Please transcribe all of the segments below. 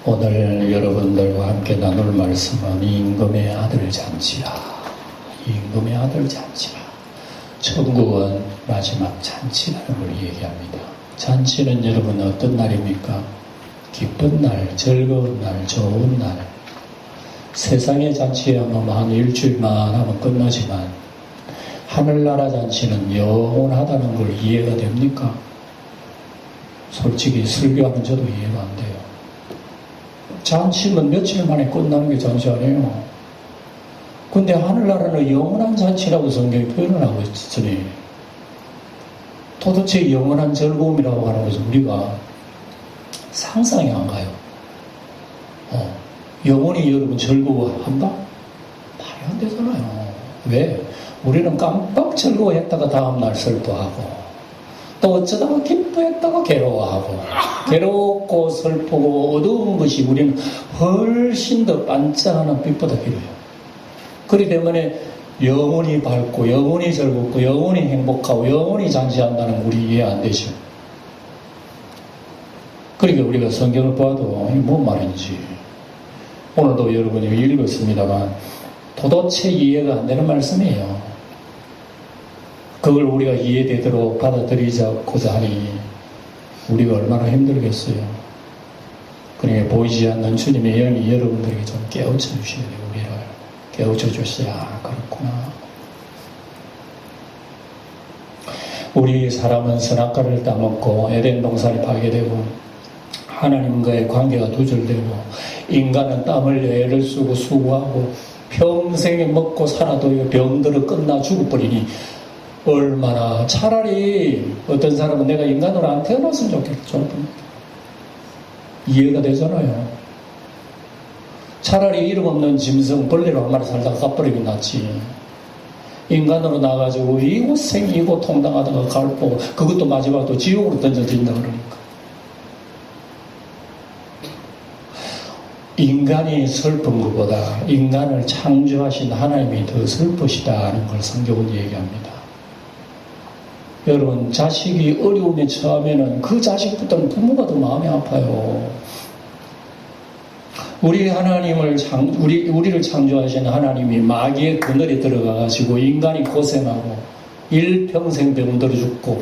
오늘 여러분들과 함께 나눌 말씀은 임금의 아들 잔치라. 임금의 아들 잔치라. 천국은 마지막 잔치라는 걸 얘기합니다. 잔치는 여러분 어떤 날입니까? 기쁜 날, 즐거운 날, 좋은 날. 세상의 잔치하면 한 일주일만 하면 끝나지만 하늘나라 잔치는 영원하다는 걸 이해가 됩니까? 솔직히 설교하는 저도 이해가 안 돼요. 잔치는 며칠 만에 끝나는 게 잔치 아니에요. 근데 하늘나라는 영원한 잔치라고 성경이 표현을 하고 있으니 도대체 영원한 즐거움이라고 하는 것은 우리가 상상이 안 가요. 영원히 여러분 즐거워한다? 말이 안 되잖아요. 왜? 우리는 깜빡 즐거워했다가 다음날 슬퍼하고 또 어쩌다가 기뻐했다가 괴로워하고 괴롭고 슬프고 어두운 것이 우리는 훨씬 더 반짝하는 빛보다 길어요. 그렇기 때문에 영원히 밝고 영원히 즐겁고 영원히 행복하고 영원히 잔치한다는 거 우리 이해 안 되죠. 그러니까 우리가 성경을 봐도 이게 뭔 말인지 오늘도 여러분이 읽었습니다만 도대체 이해가 안 되는 말씀이에요. 그걸 우리가 이해되도록 받아들이자고자 하니 우리가 얼마나 힘들겠어요. 그러니까 보이지 않는 주님의 영이 여러분들에게 좀 깨우쳐 주셔야 돼요. 우리를 깨우쳐 주셔야 그렇구나. 우리 사람은 선악과를 따먹고 에덴 동산이 파괴되고 하나님과의 관계가 두절되고 인간은 땀 흘려 애를 쓰고 수고하고 평생에 먹고 살아도 병들어 끝나 죽어버리니 얼마나 차라리 어떤 사람은 내가 인간으로 안 태어났으면 좋겠죠. 이해가 되잖아요. 차라리 이름 없는 짐승 벌레로 한 마리 살다가 가버리기 낫지. 인간으로 나가지고 이곳 생이고 통당하다가 갈고 그것도 마지막으로 지옥으로 던져진다 그러니까. 인간이 슬픈 것보다 인간을 창조하신 하나님이 더 슬프시다는 걸 성경은 얘기합니다. 여러분, 자식이 어려움에 처하면은 그 자식보다는 부모가 더 마음이 아파요. 우리를 창조하신 하나님이 마귀의 그늘에 들어가가지고 인간이 고생하고 일평생 병들어 죽고,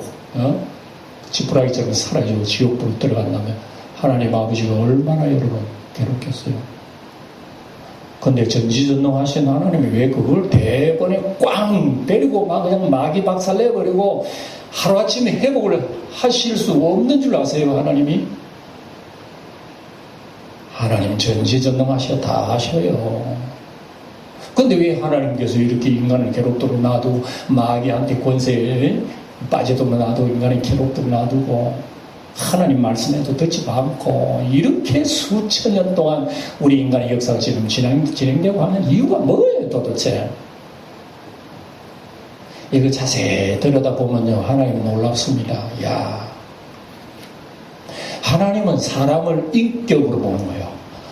지푸라기처럼 사라지고 지옥불 들어간다면 하나님 아버지가 얼마나 여러분 괴롭겠어요. 근데 전지전능하신 하나님이 왜 그걸 대번에 꽝 때리고 막 그냥 마귀 박살 내버리고 하루아침에 회복을 하실 수 없는 줄 아세요, 하나님이? 하나님 전지전능하셔 다 하셔요. 근데 왜 하나님께서 이렇게 인간을 괴롭도록 놔두고 마귀한테 권세에 빠지도록 놔두고 인간을 괴롭도록 놔두고 하나님 말씀에도 듣지 않고 이렇게 수천 년 동안 우리 인간의 역사가 지금 진행되고 하는 이유가 뭐예요 도대체? 이거 자세히 들여다보면요 하나님은 놀랍습니다. 야, 하나님은 사람을 인격으로 보는 거예요.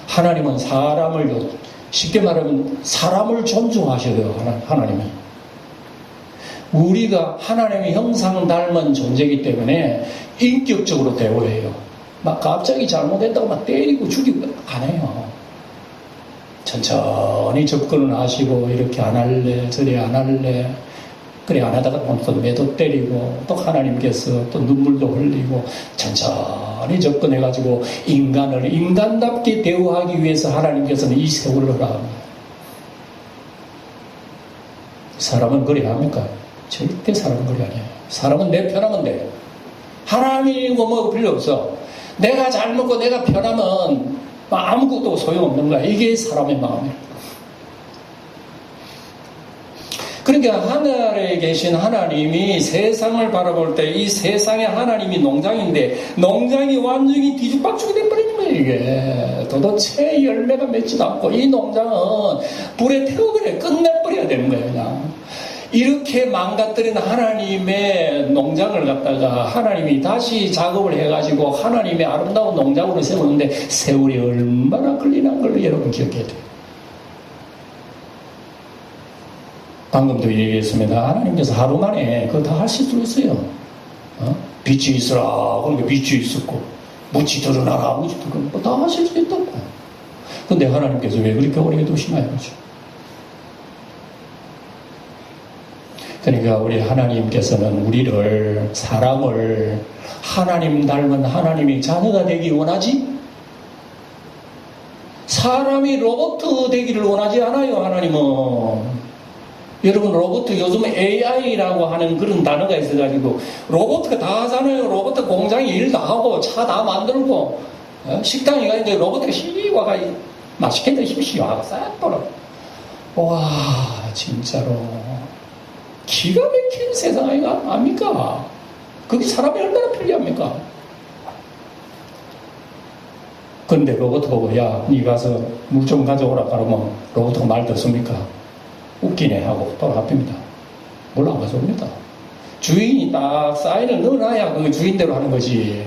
하나님은 사람을 쉽게 말하면 사람을 존중하셔요. 하나님이. 우리가 하나님의 형상 닮은 존재이기 때문에 인격적으로 대우해요. 막 갑자기 잘못했다고 막 때리고 죽이고 안 해요. 천천히 접근을 하시고 이렇게 안 할래 저리 안 할래 그래 안 하다가 또 매도 때리고 또 하나님께서 또 눈물도 흘리고 천천히 접근해가지고 인간을 인간답게 대우하기 위해서 하나님께서는 이 세월을 허락합니다. 사람은 그래 합니까? 절대 사람은 그래 아니에요. 사람은 내 편하면 돼. 하나님이고 뭐 필요 없어. 내가 잘 먹고 내가 편하면 아무것도 소용없는 거야. 이게 사람의 마음이에요. 그러니까 하늘에 계신 하나님이 세상을 바라볼 때 이 세상의 하나님이 농장인데 농장이 완전히 뒤죽박죽이 돼버리는 거예요. 이게 도대체 열매가 맺지도 않고 이 농장은 불에 태워버려 끝내버려야 되는 거예요. 그냥 이렇게 망가뜨린 하나님의 농장을 갖다가 하나님이 다시 작업을 해가지고 하나님의 아름다운 농장으로 세우는데 세월이 얼마나 걸리는 걸 여러분 기억해야 돼요. 방금도 얘기했습니다. 하나님께서 하루 만에 그거 다 하실 수 있어요. 빛이 있으라 그러니까 빛이 있었고 무지 드러나라, 무지 드러나라. 다 하실 수 있다고. 근데 하나님께서 왜 그렇게 오래 두시나요? 그러니까 우리 하나님께서는 우리를, 사람을 하나님 닮은 하나님의 자녀가 되기 원하지? 사람이 로봇 되기를 원하지 않아요, 하나님은. 여러분, 로봇, 요즘 AI라고 하는 그런 단어가 있어가지고, 로봇가 다 하잖아요. 로봇 공장에 일 다 하고, 차 다 만들고, 식당에 가 이제 로봇가 시와가 맛있게 드십시오 하고 싹 돌아. 와, 진짜로. 기가 막힌 세상 아닙니까? 그게 사람이 얼마나 편리합니까? 그런데 로봇 보고, 야, 니 가서 물 좀 가져오라 그러면 로봇가 말 듣습니까? 웃기네 하고 돌아갑니다. 뭘 안 가져옵니다. 주인이 딱 사인을 넣어놔야 그 주인대로 하는 거지.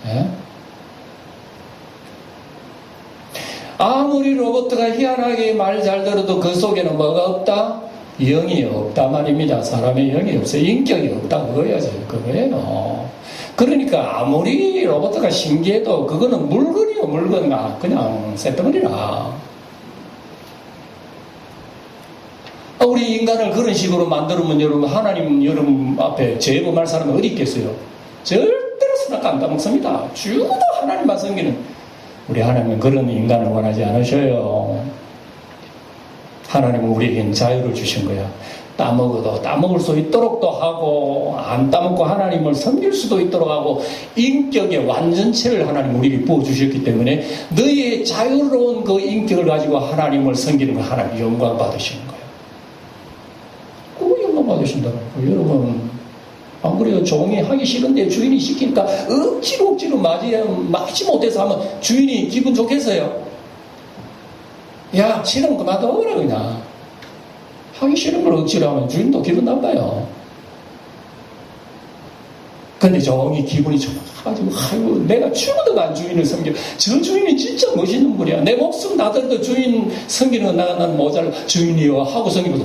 예? 아무리 로봇가 희한하게 말 잘 들어도 그 속에는 뭐가 없다? 영이 없다 말입니다. 사람의 영이 없어요. 인격이 없다 그거예요. 그러니까 아무리 로봇가 신기해도 그거는 물건이요, 물건. 그냥 쇳덩어리라. 우리 인간을 그런 식으로 만들면 여러분, 하나님 여러분 앞에 죄범할 사람은 어디 있겠어요? 절대로 선악 안 따먹습니다. 주도 하나님만 섬기는. 우리 하나님은 그런 인간을 원하지 않으셔요. 하나님은 우리에겐 자유를 주신 거야. 따먹어도 따먹을 수 있도록도 하고, 안 따먹고 하나님을 섬길 수도 있도록 하고, 인격의 완전체를 하나님 우리에게 부어주셨기 때문에 너희의 자유로운 그 인격을 가지고 하나님을 섬기는 거 하나님 영광 받으시는 거예요. 그거 영광 받으신다고. 여러분, 안 그래요? 종이 하기 싫은데 주인이 시키니까 억지로 마치 못해서 하면 주인이 기분 좋겠어요? 야, 싫으면 그만둬라 그냥. 하기 싫은 걸 억지로 하면 주인도 기분 나빠요. 근데 종이 기분이 좋아가지고, 아이고, 내가 죽어도 난 주인을 섬겨. 저 주인이 진짜 멋있는 분이야. 내 목숨 나더라도 주인 섬기는 거 난 모자라. 주인이요 하고 섬기면서,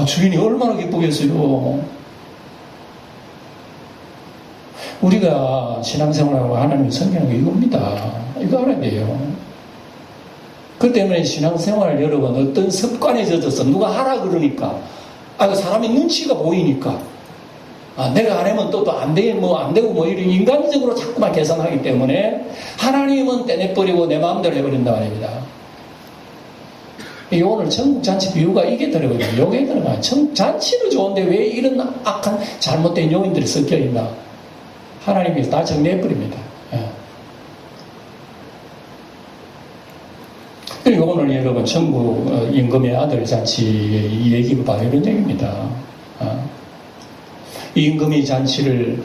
주인이 얼마나 기쁘겠어요. 우리가 신앙생활하고 하나님을 섬기는 게 이겁니다. 이거 알아야 돼요. 그 때문에 신앙생활 여러분 어떤 습관에 젖어서 누가 하라 그러니까, 그 사람이 눈치가 보이니까, 내가 안 하면 또 안 되고 이런 인간적으로 자꾸만 계산하기 때문에 하나님은 떼내버리고 내 마음대로 해버린다 말입니다. 오늘 천국잔치 비유가 이게 들어가요. 요게 들어가요. 잔치는 좋은데 왜 이런 악한 잘못된 요인들이 섞여 있나? 하나님께서 다 정리해버립니다. 그리고 오늘 여러분 천국 임금의 아들 잔치 이 얘기가 바로 이런 얘기입니다. 임금이 잔치를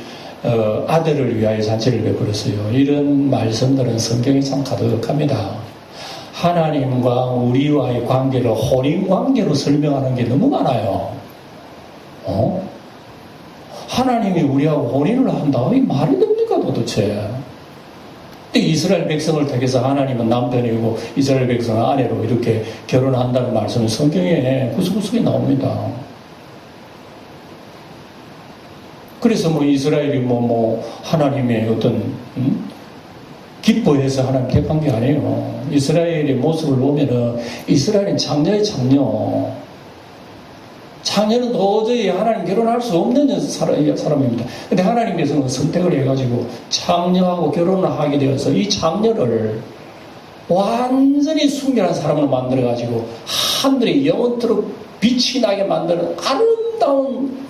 아들을 위하여 잔치를 베풀었어요. 이런 말씀들은 성경에 참 가득합니다. 하나님과 우리와의 관계를 혼인관계로 설명하는 게 너무 많아요. 하나님이 우리하고 혼인을 한다? 이 말이 됩니까 도대체? 이스라엘 백성을 택해서 하나님은 남편이고 이스라엘 백성은 아내로 이렇게 결혼한다는 말씀은 성경에 구석구석에 나옵니다. 그래서 이스라엘이 하나님의 어떤 기뻐해서 하나님 택한 게 아니에요. 이스라엘의 모습을 보면은 이스라엘은 장녀의 장녀. 장녀는 도저히 하나님 결혼할 수 없는 사람입니다. 근데 하나님께서는 선택을 해가지고 장녀하고 결혼을 하게 되어서 이 장녀를 완전히 순결한 사람을 만들어가지고 하늘에 영원토록 빛이 나게 만드는 아름다운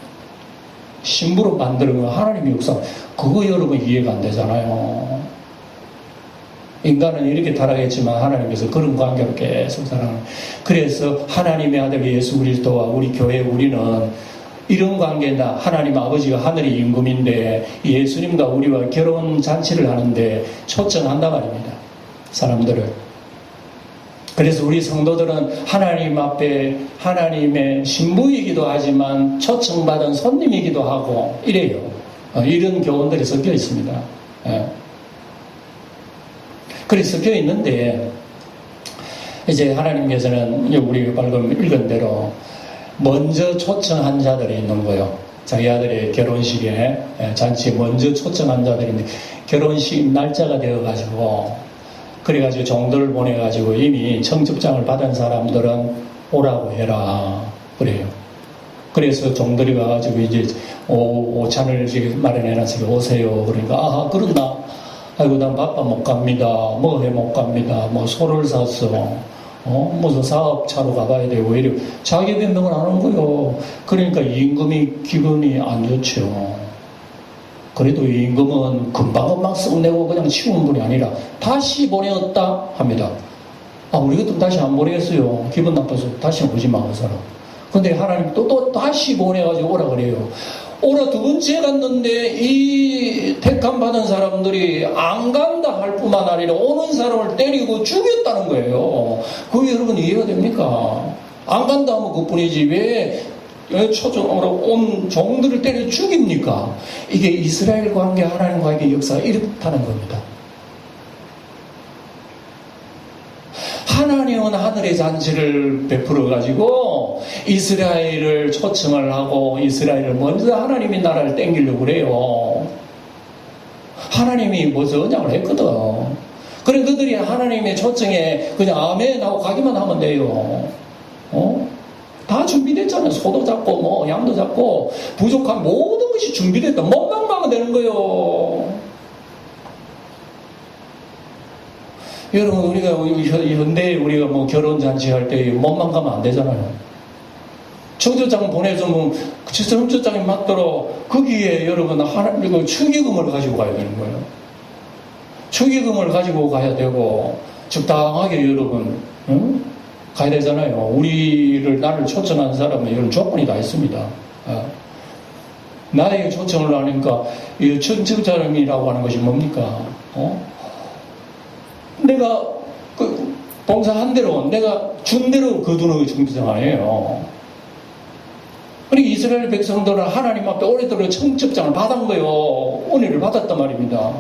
신부로 만드는 건 하나님의 역사. 그거 여러분 이해가 안 되잖아요. 인간은 이렇게 타락했지만 하나님께서 그런 관계로 계속 사랑하는. 그래서 하나님의 아들 예수 그리스도와 우리 교회 우리는 이런 관계다. 하나님 아버지가 하늘의 임금인데 예수님과 우리와 결혼 잔치를 하는데 초청한다 말입니다. 사람들을. 그래서 우리 성도들은 하나님 앞에 하나님의 신부이기도 하지만 초청받은 손님이기도 하고 이래요. 이런 교훈들이 섞여 있습니다. 그래서 섞여 있는데 이제 하나님께서는 우리가 방금 읽은 대로 먼저 초청한 자들이 있는 거예요. 자기 아들의 결혼식에 잔치에 먼저 초청한 자들인데 결혼식 날짜가 되어가지고, 그래가지고 종들을 보내가지고 이미 청첩장을 받은 사람들은 오라고 해라. 그래요. 그래서 종들이 가가지고 이제 오찬을 마련해놨으니까 오세요. 그러니까, 아하, 그렇나? 아이고, 난 바빠 못 갑니다. 뭐 해 못 갑니다. 뭐 소를 샀어. 무슨 사업차로 가봐야 되고, 이래. 자기 변명을 안 하는 거요. 그러니까 임금이 기분이 안 좋죠. 그래도 임금은 금방금방 썩내고 그냥 치우는 분이 아니라 다시 보내었다 합니다. 아, 우리 같으면 다시 안 보내겠어요. 기분 나빠서 다시 오지 마, 그 사람. 근데 하나님 또 다시 보내가지고 오라 그래요. 오라 두 번째 갔는데 이 택함 받은 사람들이 안 간다 할 뿐만 아니라 오는 사람을 때리고 죽였다는 거예요. 그게 여러분 이해가 됩니까? 안 간다 하면 그뿐이지 왜 초점으로 온 종들을 때려 죽입니까? 이게 이스라엘과 함께 하나님과의 역사가 이렇다는 겁니다. 하나님은 하늘의 잔치를 베풀어가지고 이스라엘을 초청을 하고 이스라엘을 먼저 하나님의 나라를 땡기려고 그래요. 하나님이 먼저 언약을 했거든. 그래 그들이 하나님의 초청에 그냥 아멘 하고 가기만 하면 돼요. 다 준비됐잖아요. 소도 잡고 뭐 양도 잡고 부족한 모든 것이 준비됐다. 몸만 가면 되는 거예요. 여러분 우리가 현대에 우리가 뭐 결혼 잔치 할 때 몸만 가면 안 되잖아요. 청첩장 보내주면 청첩장이 맞도록 거기에 여러분 하나님 축의금을 가지고 가야 되는 거예요. 축의금을 가지고 가야 되고 적당하게 여러분 가야 되잖아요. 나를 초청한 사람은 이런 조건이 다 있습니다. 나에게 초청을 하니까 이 청첩장이라고 하는 것이 뭡니까? 내가 봉사한 대로 내가 준 대로 거두는 청첩장 아니에요. 그러니까 이스라엘 백성들은 하나님 앞에 오래도록 청첩장을 받은 거예요. 은혜를 받았단 말입니다.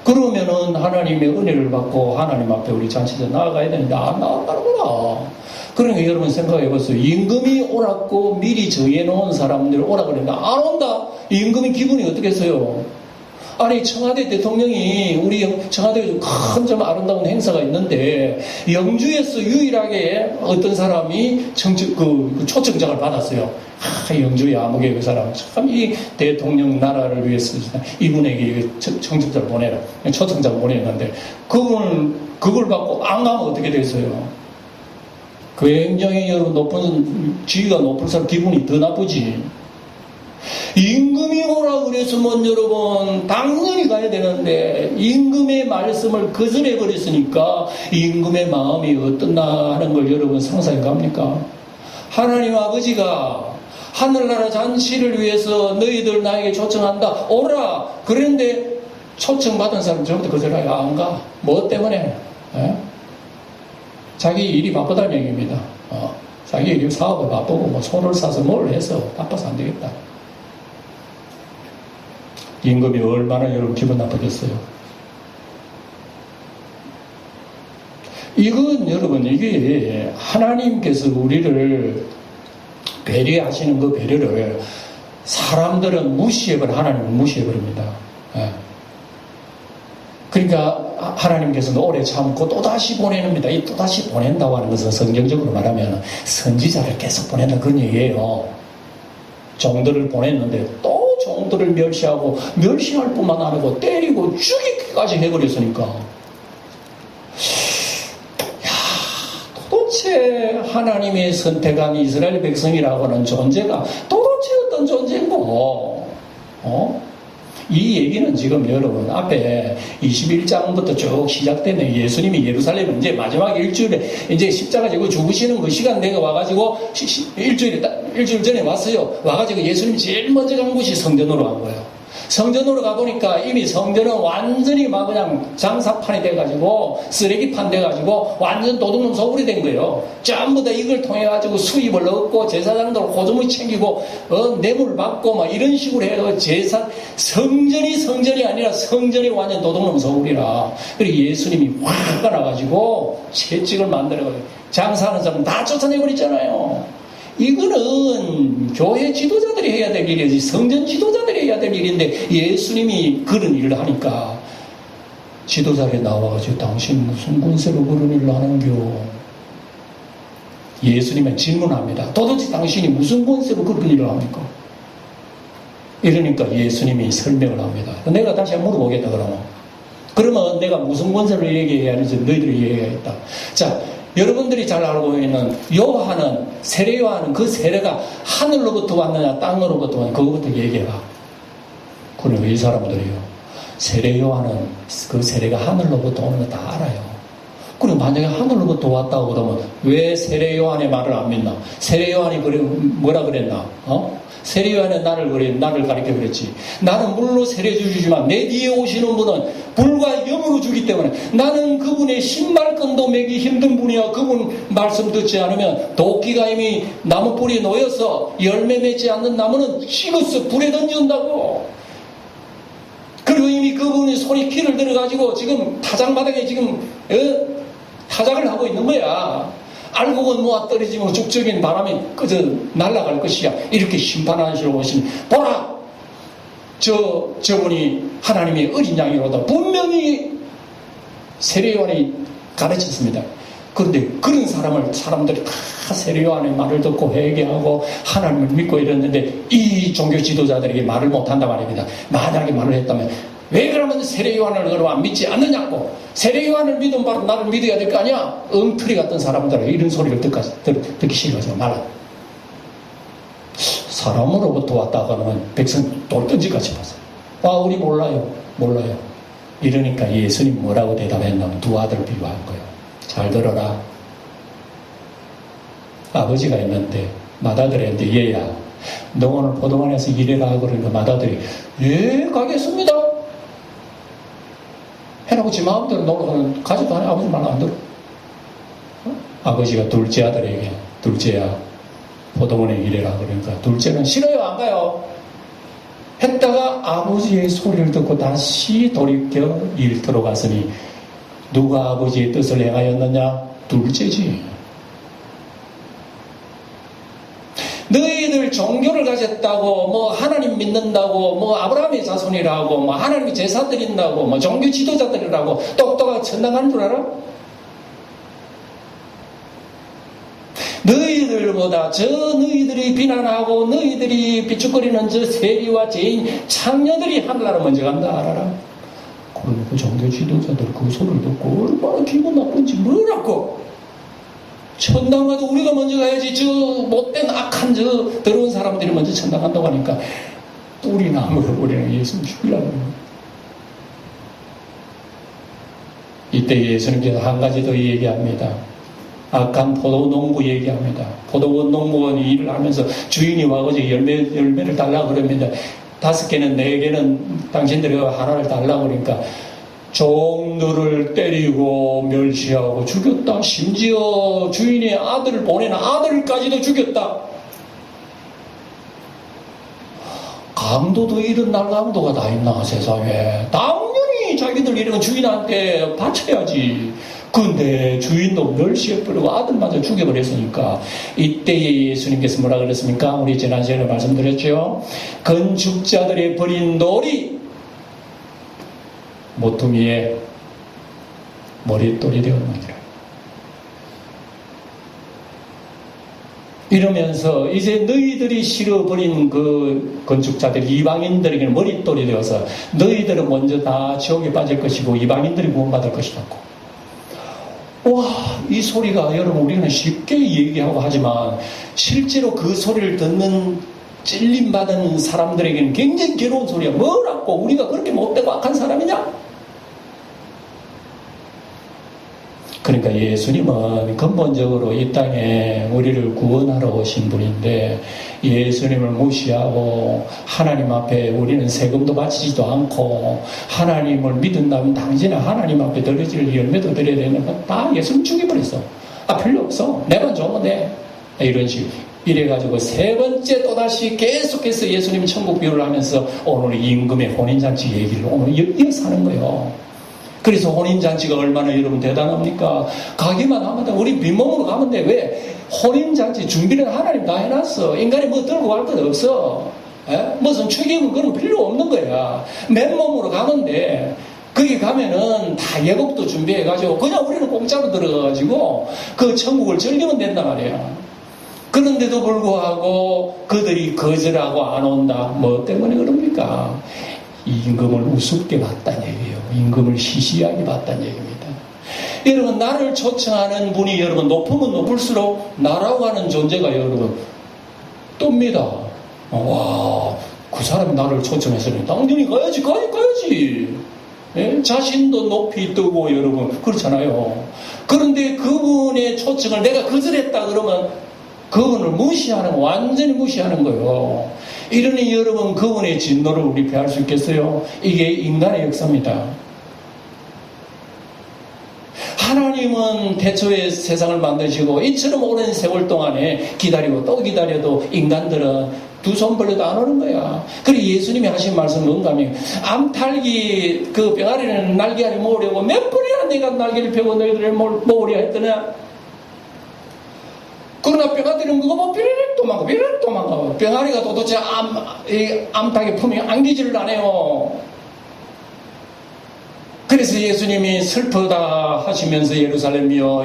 그러면은 하나님의 은혜를 받고 하나님 앞에 우리 잔치에 나아가야 되는데 안 나아가는 거라. 그러니까 여러분 생각해 보세요. 임금이 오라고 미리 정해놓은 사람들 오라 그랬는데 안 온다. 임금이 기분이 어떻겠어요? 아니 청와대 대통령이 우리 청와대에 큰 좀 아름다운 행사가 있는데 영주에서 유일하게 어떤 사람이 초청장을 받았어요. 영주의 아무개 그 사람 참 이 대통령 나라를 위해서 이분에게 청첩장을 보내라 초청장 보냈는데 그걸 받고 안 가면 어떻게 됐어요? 굉장히 여러분 높은 지위가 높은 사람 기분이 더 나쁘지. 임금이 오라 그랬으면 여러분 당연히 가야 되는데 임금의 말씀을 거절해 버렸으니까 임금의 마음이 어떻나 하는 걸 여러분 상상해 갑니까? 하나님 아버지가 하늘나라 잔치를 위해서 너희들 나에게 초청한다 오라 그런데 초청받은 사람 전부 다 거절하여 안 가. 뭐 때문에? 자기 일이 바쁘다는 얘기입니다. 자기 일이 사업을 바쁘고 뭐 소를 사서 뭘 해서 바빠서 안 되겠다. 임금이 얼마나 여러분 기분 나쁘겠어요. 이건 여러분 이게 하나님께서 우리를 배려하시는 그 배려를 사람들은 무시해버려. 하나님은 무시해버립니다. 그러니까 하나님께서는 오래 참고 또다시 보내는니다. 이 또다시 보낸다고 하는 것은 성경적으로 말하면 선지자를 계속 보낸다 그런 얘기예요. 종들을 보냈는데 또 종들을 멸시하고 멸시할 뿐만 아니고 때리고 죽이기까지 해버렸으니까 도대체 하나님의 선택한 이스라엘 백성이라고 하는 존재가 도대체 어떤 존재인고 이 얘기는 지금 여러분 앞에 21장부터 쭉 시작되면 예수님이 예루살렘 이제 마지막 일주일에 이제 십자가 지고 죽으시는 그 시간 내가 와가지고 일주일 전에 왔어요. 와가지고 예수님이 제일 먼저 간 곳이 성전으로 간 거예요. 성전으로 가보니까 이미 성전은 완전히 막 그냥 장사판이 돼가지고 쓰레기판 돼가지고 완전 도둑놈 소굴이 된 거예요. 전부 다 이걸 통해가지고 수입을 얻고 제사장들 고조물 챙기고 뇌물 받고 막 이런 식으로 해서 성전이 아니라 성전이 완전 도둑놈 소굴이라. 그리고 예수님이 화가 나가지고 채찍을 만들어가지고 장사하는 사람 다 쫓아내버렸잖아요. 이거는 교회 지도자들이 해야 될 일이지 성전 지도자들이 해야 될 일인데 예수님이 그런 일을 하니까 지도자에 나와가지고 당신 무슨 권세로 그런 일을 하는겨? 예수님은 질문합니다. 도대체 당신이 무슨 권세로 그런 일을 합니까? 이러니까 예수님이 설명을 합니다. 내가 다시 한번 물어보겠다 그러면 내가 무슨 권세로 얘기해야 하는지 너희들이 얘기하겠다. 자, 여러분들이 잘 알고 있는 요한은, 세례 요한은 그 세례가 하늘로부터 왔느냐 땅으로부터 왔느냐 그거부터 얘기해봐. 그러면 이 사람들이요, 세례 요한은 그 세례가 하늘로부터 오는 거 다 알아요. 그럼 만약에 하늘로부터 왔다고 그러면 왜 세례 요한의 말을 안 믿나? 세례 요한이 뭐라 그랬나? 세례 요한은 나를 가리켜 그랬지. 나는 물로 세례 주지만 내 뒤에 오시는 분은 불과 영으로 주기 때문에 나는 그분의 신발끈도 매기 힘든 분이야. 그분 말씀 듣지 않으면 도끼가 이미 나무 뿌리에 놓여서 열매 맺지 않는 나무는 식어서 불에 던진다고. 그리고 이미 그분이 손이 키를 들어가지고 지금 타작마당에 지금 타작을 하고 있는 거야. 알곡은 모아 떨어지면 죽적인 바람이 그저 날아갈 것이야. 이렇게 심판하시러 오신, 보라! 저분이 하나님의 어린 양이로다. 분명히 세례요한이 가르쳤습니다. 그런데 그런 사람들이 다 세례요한의 말을 듣고 회개하고 하나님을 믿고 이랬는데 이 종교 지도자들에게 말을 못한단 말입니다. 만약에 말을 했다면 왜 그러면 세례요한을 그러면 믿지 않느냐고. 세례요한을 믿으면 바로 나를 믿어야 될 거 아니야. 엉터리 같은 사람들은 이런 소리를 듣기 싫어서 말아. 사람으로부터 왔다가 하면 백성 돌던지같이 봤어요. 우리 몰라요. 이러니까 예수님 뭐라고 대답했냐면 두 아들 비유한 거예요. 잘 들어라. 아버지가 있는데 맏아들한테 얘야, 너 오늘 포도원에서 일해라 그러니까 맏아들이 예 가겠습니다 해놓고 지 마음대로 놀러가는 가지도 않아. 아버지 말 안 들어. 아버지가 둘째 아들에게, 둘째야 포도원에 일해라 그러니까 둘째는 싫어요, 안 가요 했다가 아버지의 소리를 듣고 다시 돌이켜 일터로 갔으니 누가 아버지의 뜻을 행하였느냐? 둘째지. 너희들 종교를 가졌다고, 하나님 믿는다고, 아브라함의 자손이라고, 하나님의 제사 드린다고, 종교 지도자들이라고 똑똑하게 천당하는 줄 알아? 너희들보다 너희들이 비난하고 너희들이 비축거리는 저 세리와 죄인 창녀들이 하늘나라 먼저 간다 알아라. 그러면 그 종교 지도자들 그 소리를 듣고 얼마나 기분 나쁜지 뭐라고. 천당 가도 우리가 먼저 가야지. 저 못된 악한 더러운 사람들이 먼저 천당 간다고 하니까 우리는 예수님 죽이라고. 이때 예수님께서 한 가지 더 얘기합니다. 악한 포도농부 얘기합니다. 포도원 농부원이 일을 하면서 주인이 와가지고 열매를 달라고 그럽니다. 5개는 4개는 당신들이 하나를 달라고 그러니까 종들을 때리고 멸시하고 죽였다. 심지어 주인의 아들을 보내는 아들까지도 죽였다. 강도도 이런 날 강도가 다 있나 세상에. 당연히 자기들 이런 주인한테 바쳐야지. 근데 주인도 멸시해버리고 아들마저 죽여버렸으니까 이때에 예수님께서 뭐라 그랬습니까? 우리 지난 시간에 말씀드렸죠. 건축자들의 버린 돌이 모퉁이에 머릿돌이 되었느니라. 이러면서 이제 너희들이 실어버린 그 건축자들 이방인들에게는 머릿돌이 되어서 너희들은 먼저 다 지옥에 빠질 것이고 이방인들이 구원받을 것이라고. 와, 이 소리가 여러분 우리는 쉽게 얘기하고 하지만 실제로 그 소리를 듣는 찔림받은 사람들에게는 굉장히 괴로운 소리야. 뭐라고 우리가 그렇게 못되고 악한 사람이냐? 그러니까 예수님은 근본적으로 이 땅에 우리를 구원하러 오신 분인데 예수님을 무시하고 하나님 앞에 우리는 세금도 바치지도 않고 하나님을 믿는다면 당신은 하나님 앞에 드려질 열매도 드려야 되는 건 다 예수님 죽여버렸어. 필요 없어. 내만 좋으면 돼. 이런 식. 이래가지고 세 번째 또다시 계속해서 예수님 천국 비유를 하면서 오늘 임금의 혼인잔치 얘기를 오늘 이어서 하는 거예요. 그래서 혼인잔치가 얼마나 여러분 대단합니까? 가기만 하면 돼. 우리 빈몸으로 가면 돼. 왜? 혼인잔치 준비는 하나님 다 해놨어. 인간이 뭐 들고 갈 것 없어. 무슨 축의금 그런 필요 없는 거야. 맨몸으로 가면 돼. 거기 가면은 다 예복도 준비해가지고 그냥 우리는 공짜로 들어가가지고 그 천국을 즐기면 된단 말이에요. 그런데도 불구하고 그들이 거절하고 안 온다. 뭐 때문에 그럽니까? 임금을 우습게 봤다는 얘기예요. 임금을 시시하게 봤다는 얘기입니다. 여러분, 나를 초청하는 분이 여러분 높으면 높을수록 나라고 하는 존재가 여러분 뜹니다. 와, 그 사람이 나를 초청했으니 당연히 가야지. 예? 자신도 높이 뜨고 여러분 그렇잖아요. 그런데 그분의 초청을 내가 거절했다 그러면 그분을 무시하는, 완전히 무시하는 거예요. 이러니 여러분 그분의 진노를 우리 피할 수 있겠어요? 이게 인간의 역사입니다. 하나님은 태초에 세상을 만드시고 이처럼 오랜 세월 동안에 기다리고 또 기다려도 인간들은 두 손 벌려도 안 오는 거야. 그리고 예수님이 하신 말씀은 뭔가 하면 암탉이 그 병아리는 날개알이 모으려고 몇 번이나 내가 날개를 펴고 너희들을 모으려 했더냐. 그러나 병아리는 그거 뭐 삐리릭 도망가. 병아리가 도대체 암탉의 품에 안기지를 안 해요. 그래서 예수님이 슬프다 하시면서 예루살렘이여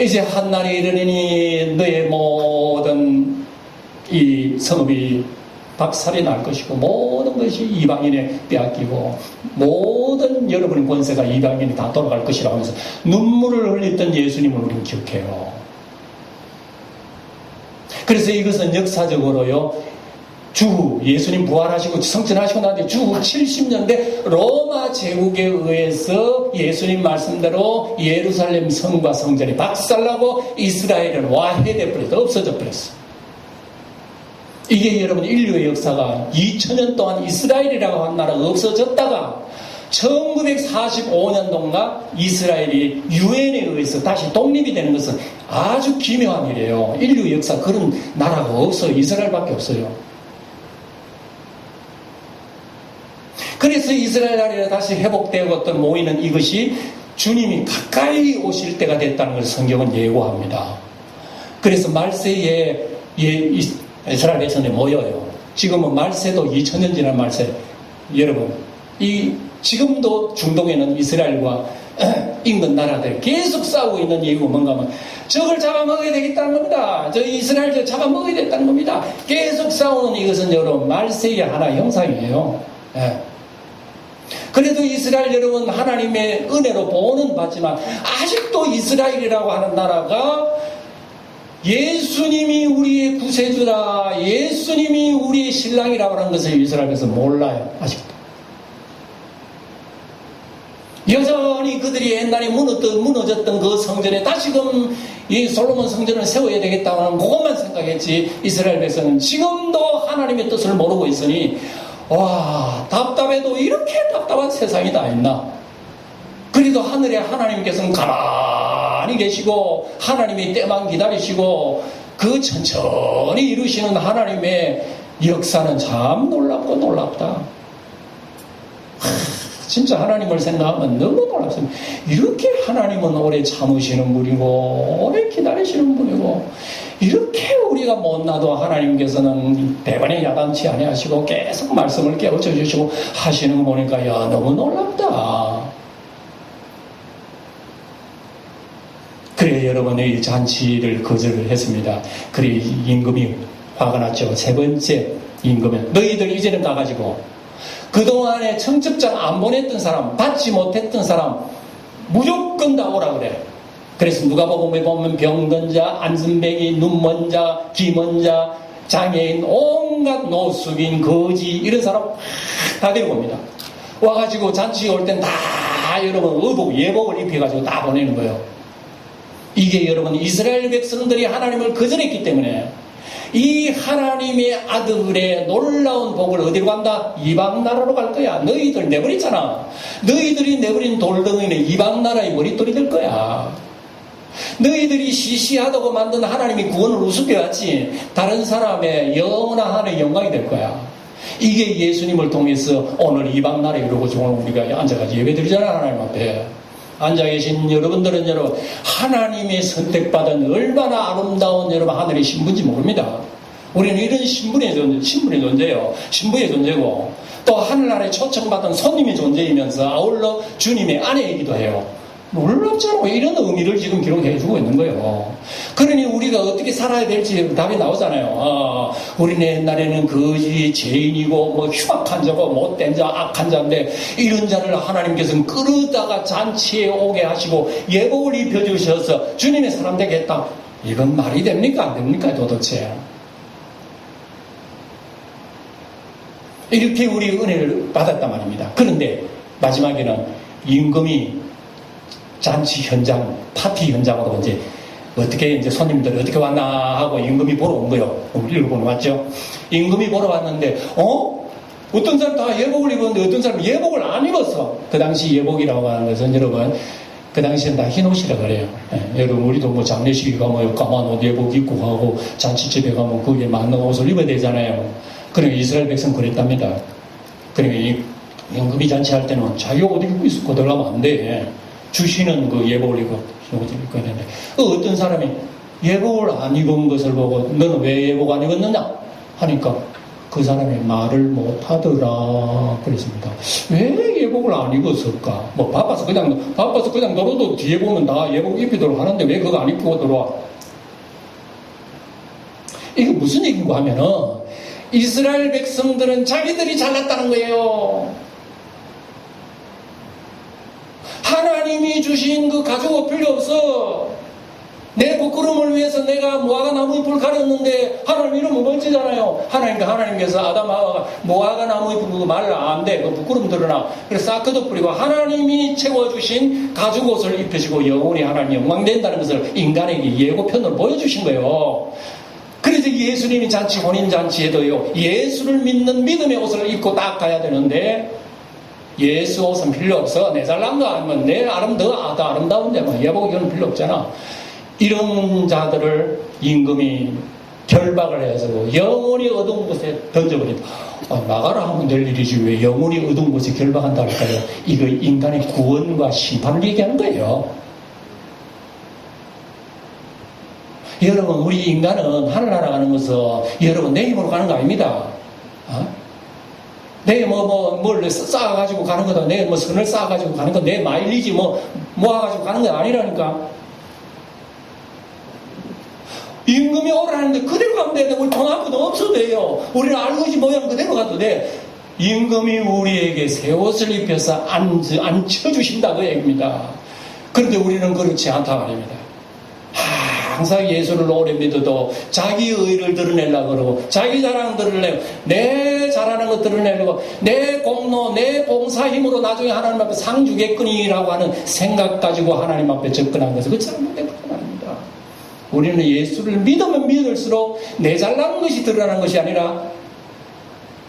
이제 한날이 이르니 너의 모든 이 성읍이 박살이 날 것이고 모든 것이 이방인에 빼앗기고 모든 여러분의 권세가 이방인이 다 돌아갈 것이라고 하면서 눈물을 흘렸던 예수님을 우리는 기억해요. 그래서 이것은 역사적으로요, 예수님 부활하시고 성천하시고 나는데 주 70년대 로마 제국에 의해서 예수님 말씀대로 예루살렘 성과 성전이 박살나고 이스라엘은 와해돼 버렸어. 없어져 버렸어. 이게 여러분 인류의 역사가 2000년 동안 이스라엘이라고 한 나라가 없어졌다가 1945년도인가 이스라엘이 유엔에 의해서 다시 독립이 되는 것은 아주 기묘한 일이에요. 인류 역사 그런 나라가 없어요. 이스라엘밖에 없어요. 그래서 이스라엘 나라가 다시 회복되고 어떤 모이는 이것이 주님이 가까이 오실 때가 됐다는 것을 성경은 예고합니다. 그래서 말세에 이스라엘 백성이 모여요. 지금은 말세도 2000년 지난 말세. 여러분, 지금도 중동에는 이스라엘과 인근 나라들 계속 싸우고 있는 이유가 뭔가 하면 저걸 잡아먹어야 되겠다는 겁니다. 저 이스라엘 잡아먹어야 되겠다는 겁니다. 계속 싸우는 이것은 여러분 말세의 하나의 형상이에요. 예. 그래도 이스라엘 여러분 하나님의 은혜로 보호는 받지만 아직도 이스라엘이라고 하는 나라가 예수님이 우리의 구세주다, 예수님이 우리의 신랑이라고 하는 것을 이스라엘에서 몰라요. 아직도. 여전히 그들이 옛날에 무너졌던 그 성전에 다시금 이 솔로몬 성전을 세워야 되겠다고 하는 그것만 생각했지, 이스라엘 백성은 지금도 하나님의 뜻을 모르고 있으니 와, 답답해도 이렇게 답답한 세상이 다 있나? 그래도 하늘에 하나님께서는 가만히 계시고 하나님의 때만 기다리시고 그 천천히 이루시는 하나님의 역사는 참 놀랍고 놀랍다. 진짜 하나님을 생각하면 너무 놀랍습니다. 이렇게 하나님은 오래 참으시는 분이고 오래 기다리시는 분이고 이렇게 우리가 못나도 하나님께서는 대번에 야단치 아니하시고 계속 말씀을 깨우쳐 주시고 하시는 거 보니까 야, 너무 놀랍다. 그래 여러분의 잔치를 거절을 했습니다. 그래 임금이 화가 났죠. 세 번째 임금은 너희들 이제는 가가지고 그동안에 청첩장 안 보냈던 사람, 받지 못했던 사람 무조건 다 오라 그래. 그래서 누가복음에 보면 병든 자, 안순뱅이, 눈먼 자, 귀먼 자, 장애인, 온갖 노숙인, 거지 이런 사람 다 데리고 옵니다. 와가지고 잔치에 올 땐 다 여러분 의복, 예복을 입혀가지고 다 보내는 거예요. 이게 여러분 이스라엘 백성들이 하나님을 거절했기 때문에 이 하나님의 아들의 놀라운 복을 어디로 간다? 이방 나라로 갈 거야. 너희들 내버리잖아. 너희들이 내버린 돌덩이는 이방 나라의 머릿돌이 될 거야. 너희들이 시시하다고 만든 하나님이 구원을 우습게 왔지 다른 사람의 영원한 하나님의 영광이 될 거야. 이게 예수님을 통해서 오늘 이방 나라에 이러고 오늘 우리가 앉아가지고 예배드리잖아. 하나님 앞에 앉아 계신 여러분들은 여러분 하나님의 선택받은 얼마나 아름다운 여러분 하늘의 신분인지 모릅니다. 우리는 이런 신분의 존재예요. 신부의 존재고 또 하늘나라에 초청받은 손님의 존재이면서 아울러 주님의 아내이기도 해요. 놀랍잖아요. 이런 의미를 지금 기록해주고 있는 거예요. 그러니 우리가 어떻게 살아야 될지 답이 나오잖아요. 우리는 옛날에는 거지, 죄인이고, 뭐 흉악한 자고, 못된 자, 악한 자인데, 이런 자를 하나님께서는 끌어다가 잔치에 오게 하시고, 예복을 입혀주셔서 주님의 사람 되게 했다. 이건 말이 됩니까? 안 됩니까? 도대체. 이렇게 우리 은혜를 받았단 말입니다. 그런데 마지막에는 임금이 잔치 현장, 파티 현장으로 이제 어떻게 이제 손님들이 어떻게 왔나 하고 임금이 보러 온 거예요. 읽어보면 맞죠? 임금이 보러 왔는데, 어떤 사람 다 예복을 입었는데 어떤 사람은 예복을 안 입었어. 그 당시 예복이라고 하는 것은 여러분, 그 당시엔 다 흰 옷이라 그래요. 여러분, 우리도 뭐 장례식에 가면 까만 옷 예복 입고 가고 잔치집에 가면 거기에 맞는 옷을 입어야 되잖아요. 그러니까 이스라엘 백성 그랬답니다. 그러니까 임금이 잔치할 때는 자기 옷 입고 있고 들어가면 안 돼. 주시는 그 예복을 입고 옷을 입고 있는데 어떤 사람이 예복을 안 입은 것을 보고 너는 왜 예복 안 입었느냐 하니까 그 사람이 말을 못하더라 그랬습니다. 왜 예복을 안 입었을까? 뭐 바빠서 그냥 너로도 뒤에 보면 다 예복 입히도록 하는데 왜 그거 안 입고 들어와? 이게 무슨 얘기인가 하면은 이스라엘 백성들은 자기들이 잘났다는 거예요. 하나님이 주신 그 가죽옷 필요 없어. 내 부끄러움을 위해서 내가 무화과 나무 잎을 가렸는데 하나님 이러면 멋지잖아요. 하나님께서 아담 하와가 무화과 나무 잎을 그거 말라 안 돼. 그 부끄러움 드러나. 그래서 싹 뿌리고 하나님이 채워주신 가죽옷을 입혀주고 영원히 하나님 영광된다는 것을 인간에게 예고편으로 보여주신 거예요. 그래서 예수님이 잔치 혼인잔치에도요 예수를 믿는 믿음의 옷을 입고 딱 가야 되는데 예수 옷은 필요 없어. 내 잘난 거 아니면 내 더 아름다운데 뭐 예복 이건 필요 없잖아. 이런 자들을 임금이 결박을 해서 영원히 어두운 곳에 던져버린다. 나가라 하면 될 일이지 왜 영원히 어두운 곳에 결박한다 할까요? 이거 인간의 구원과 심판을 얘기하는 거예요. 여러분, 우리 인간은 하늘나라 가는 것은 여러분 내 힘으로 가는 거 아닙니다. 내 뭘 쌓아가지고 가는 거다. 내 선을 쌓아가지고 가는 거, 내 마일리지 모아가지고 가는 거 아니라니까. 임금이 오라는데 그대로 가면 돼. 우리 돈 한 푼 없어도 돼요. 우리는 알고지 모양 그대로 가도 돼. 임금이 우리에게 새 옷을 입혀서 앉혀주신다 그 얘기입니다. 그런데 우리는 그렇지 않다 말입니다. 항상 예수를 오래 믿어도 자기 의를 드러내려고 그러고 자기 자랑 드러내고 내 잘하는 것 드러내려고 내 공로 내 봉사 힘으로 나중에 하나님 앞에 상 주겠거니라고 하는 생각 가지고 하나님 앞에 접근한 것은 그 잘못된 말입니다. 우리는 예수를 믿으면 믿을수록 내 잘난 것이 드러나는 것이 아니라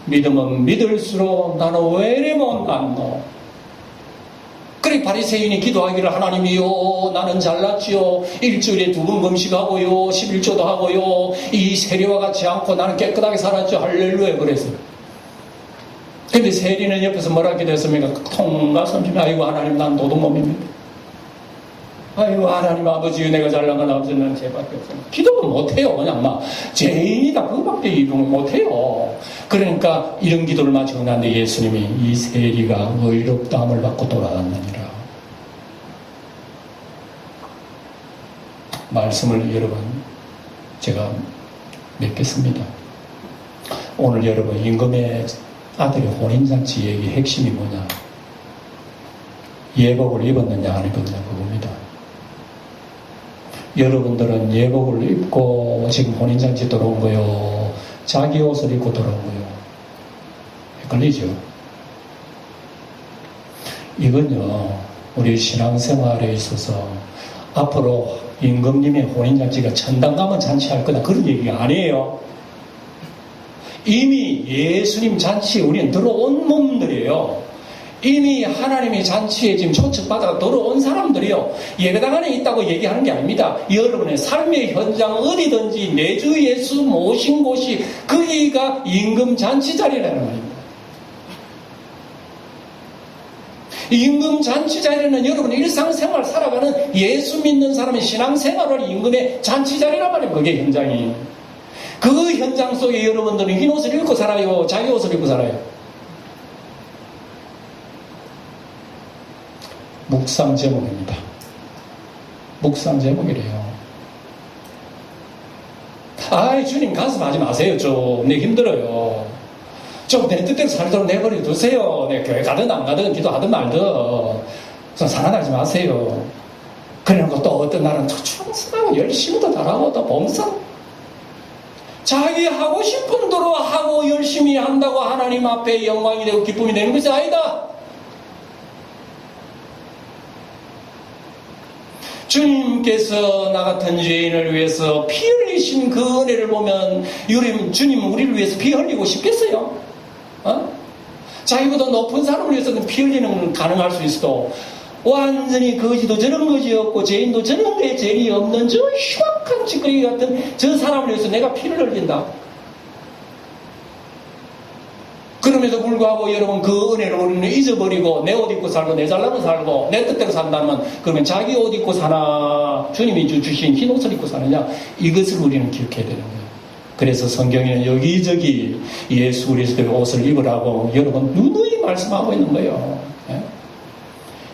믿으면 믿을수록 나는 왜 이래 못났노. 그래 바리새인이 기도하기를 하나님이요 나는 잘났지요. 일주일에 2번 금식하고요 11조도 하고요 이 세리와 같지 않고 나는 깨끗하게 살았죠. 할렐루야 그랬어요. 근데 세리는 옆에서 뭐라 기도했습니까? 통과 섬심이 아이고 하나님 난 도둑놈입니다. 아이고 하나님 아버지 내가 잘난 건 없으면 죄밖에 없습니다. 기도도 못해요. 그냥 막 죄인이다 그거밖에 이동을 못해요. 그러니까 이런 기도를 마치고 난데 예수님이 이 세리가 의롭다함을 받고 돌아왔느니라. 말씀을 여러분 제가 맺겠습니다. 오늘 여러분 임금의 아들의 혼인잔치 얘기 핵심이 뭐냐? 예복을 입었느냐 안 입었느냐 그겁니다. 여러분들은 예복을 입고 지금 혼인잔치 들어온 거요? 자기 옷을 입고 들어온 거요? 헷갈리죠? 이건요, 우리 신앙생활에 있어서 앞으로 임금님의 혼인잔치가 천당 가면 잔치할 거다. 그런 얘기가 아니에요. 이미 예수님 잔치에 우리는 들어온 몸들이에요. 이미 하나님의 잔치에 지금 초청받아가 들어온 사람들이요. 예배당 안에 있다고 얘기하는 게 아닙니다. 여러분의 삶의 현장 어디든지 내주 예수 모신 곳이 거기가 임금 잔치 자리라는 말입니다. 임금 잔치 자리는 여러분의 일상생활 살아가는 예수 믿는 사람의 신앙생활을 임금의 잔치 자리란 말이에요. 그게 현장이. 그 현장 속에 여러분들은 흰 옷을 입고 살아요? 자기 옷을 입고 살아요? 묵상 제목입니다. 묵상 제목이래요. 아이, 주님 간섭하지 마세요. 좀 내 힘들어요. 좀 내 뜻대로 살도록 내버려 두세요. 내 교회 가든 안 가든 기도하든 말든 좀 상관하지 마세요. 그래놓고 또 어떤 날은 또 충성하고 열심히 도 잘하고 또 봉사, 자기 하고 싶은 대로 하고 열심히 한다고 하나님 앞에 영광이 되고 기쁨이 되는 것이 아니다. 주님께서 나 같은 죄인을 위해서 피 흘리신 그 은혜를 보면 주님은 우리를 위해서 피 흘리고 싶겠어요? 자기보다 높은 사람을 위해서는 피 흘리는 건 가능할 수 있어도 완전히 거지도 저런 거지 없고 죄인도 저런 게 죄이 없는 저 흉악한 찌꺼기 같은 저 사람을 위해서 내가 피를 흘린다. 그럼에도 불구하고 여러분 그 은혜를 우리는 잊어버리고 내 옷 입고 살고 내 잘나면 살고 내 뜻대로 산다면 그러면 자기 옷 입고 사나 주님이 주신 흰 옷을 입고 사느냐, 이것을 우리는 기억해야 되는 거예요. 그래서 성경에는 여기저기 예수 그리스도의 옷을 입으라고 여러분 누누이 말씀하고 있는 거예요.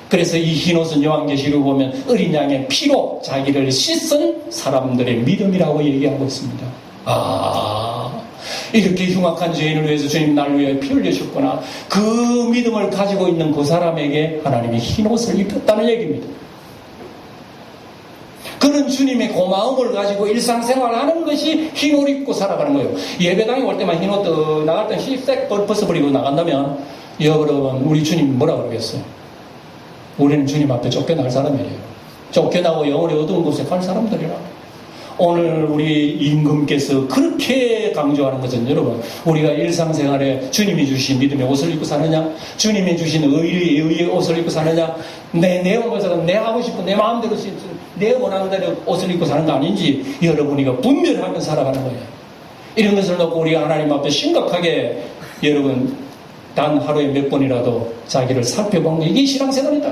그래서 이 흰 옷은 요한계시록 보면 어린 양의 피로 자기를 씻은 사람들의 믿음이라고 얘기하고 있습니다. 이렇게 흉악한 죄인을 위해서 주님 나를 위해 피 흘리셨구나. 그 믿음을 가지고 있는 그 사람에게 하나님이 흰 옷을 입혔다는 얘기입니다. 그런 주님의 고마움을 가지고 일상생활하는 것이 흰 옷 입고 살아가는 거예요. 예배당에 올 때만 흰 옷 나갈 땐 씩 벗어버리고 나간다면 여러분 우리 주님 뭐라 그러겠어요? 우리는 주님 앞에 쫓겨날 사람이에요. 쫓겨나고 영혼의 어두운 곳에 갈 사람들이라. 오늘 우리 임금께서 그렇게 강조하는 것은 여러분 우리가 일상생활에 주님이 주신 믿음의 옷을 입고 사느냐, 주님이 주신 의의 옷을 입고 사느냐, 내 옷을 내 하고 싶은 내 마음대로 내 원하는 대로 옷을 입고 사는 거 아닌지 여러분이가 분별하며 살아가는 거예요. 이런 것을 놓고 우리가 하나님 앞에 심각하게 여러분 단 하루에 몇 번이라도 자기를 살펴보는 게 이게 신앙생활이다.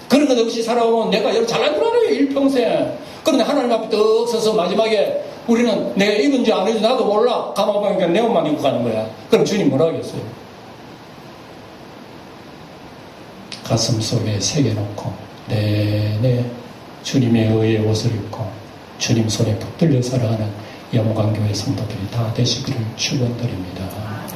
그런 것 없이 살아오면 내가 여러분 잘난 줄 알아요, 일평생. 그런데 하나님 앞에 떡 서서 마지막에 우리는 내가 입은지 안 입은지 나도 몰라. 가만 보니까 내 옷만 입고 가는 거야. 그럼 주님 뭐라 하겠어요? 가슴 속에 새겨놓고 내내 주님의 의의 옷을 입고 주님 손에 붙들려 살아가는 영광교회 성도들이 다 되시기를 축원드립니다.